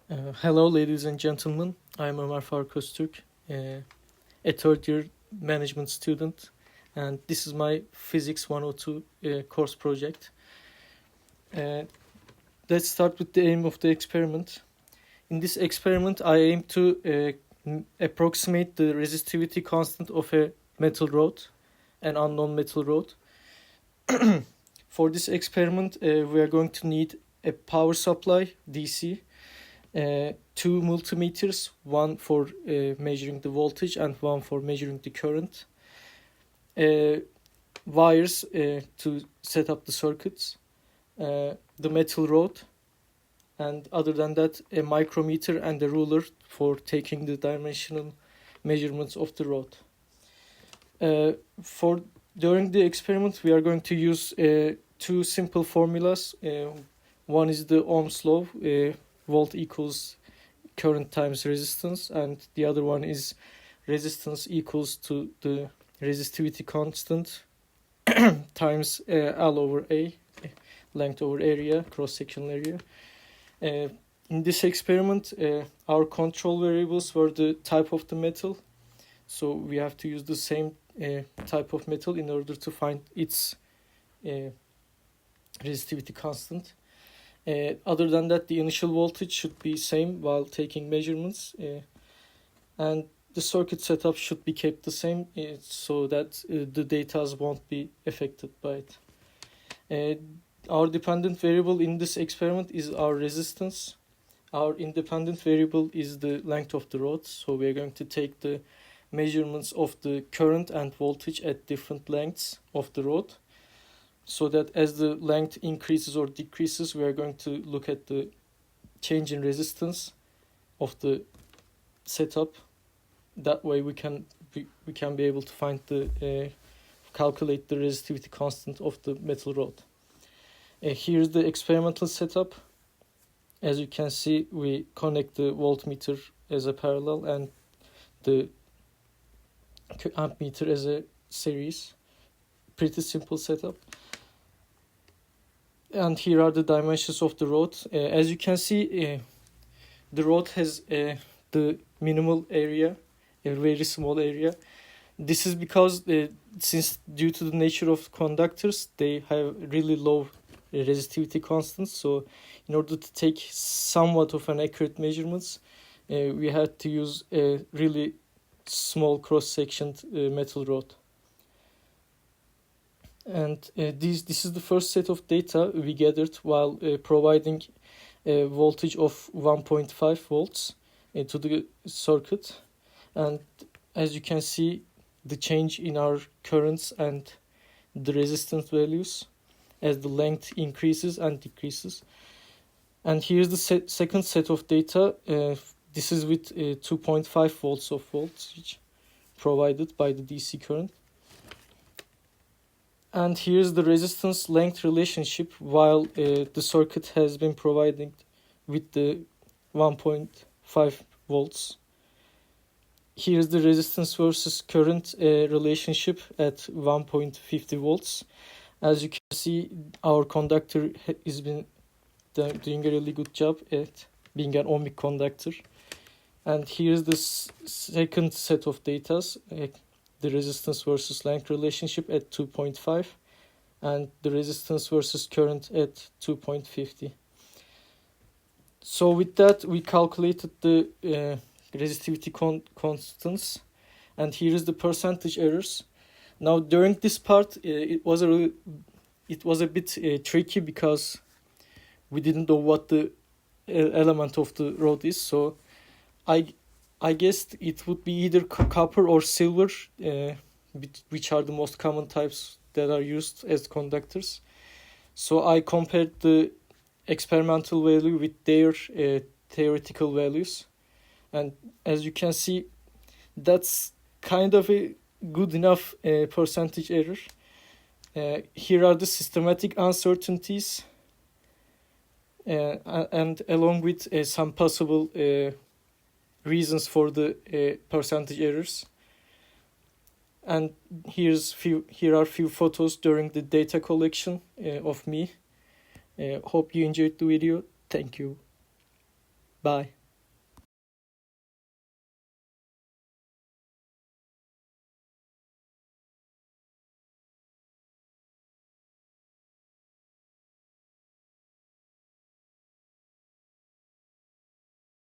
Hello, ladies and gentlemen. I'm Ömer Faruk Öztürk, a third year management student, and this is my Physics 102 course project. Uh, let's start with the aim of the experiment. In this experiment, I aim to approximate the resistivity constant of a metal rod, an unknown metal rod. For this experiment, we are going to need a power supply, DC, two multimeters, one for measuring the voltage and one for measuring the current, wires to set up the circuits, the metal rod, and other than that, a micrometer and a ruler for taking the dimensional measurements of the rod. For during the experiment, we are going to use two simple formulas. One is the Ohm's law, volt equals current times resistance, and the other one is resistance equals to the resistivity constant times L over A, length over area, cross-sectional area. In this experiment, our control variables were the type of the metal, so we have to use the same type of metal in order to find its resistivity constant. Other than that, the initial voltage should be same while taking measurements, and the circuit setup should be kept the same so that the data won't be affected by it. Our dependent variable in this experiment is our resistance. Our independent variable is the length of the rod, so we are going to take the measurements of the current and voltage at different lengths of the rod, so that as the length increases or decreases, we are going to look at the change in resistance of the setup. That way we can be able to find calculate the resistivity constant of the metal rod. Here's the experimental setup. As you can see, we connect the voltmeter as a parallel and the ammeter as a series. Pretty simple setup. And here are the dimensions of the rod. As you can see, the rod has the minimal area, a very small area. This is because since due to the nature of conductors, they have really low resistivity constants. So in order to take somewhat of an accurate measurements, we had to use a really small cross-sectioned metal rod. And this is the first set of data we gathered while providing a voltage of 1.5 volts to the circuit. And as you can see, the change in our currents and the resistance values as the length increases and decreases. And here's the second set of data. This is with 2.5 volts of voltage provided by the DC current. And here's the resistance length relationship while the circuit has been provided with the 1.5 volts. Here's the resistance versus current relationship at 1.50 volts. As you can see, our conductor has been doing a really good job at being an ohmic conductor. And here's the second set of data, the resistance versus length relationship at 2.5 and the resistance versus current at 2.50. So with that, we calculated the resistivity constants, and here is the percentage errors. Now during this part, it was a bit tricky because we didn't know what the element of the rod is. So I guessed it would be either copper or silver, which are the most common types that are used as conductors. So I compared the experimental value with their theoretical values. And as you can see, that's kind of a good enough percentage error. Here are the systematic uncertainties, and along with some possible reasons for the percentage errors. And here are few photos during the data collection of me. Hope you enjoyed the video. Thank you. Bye.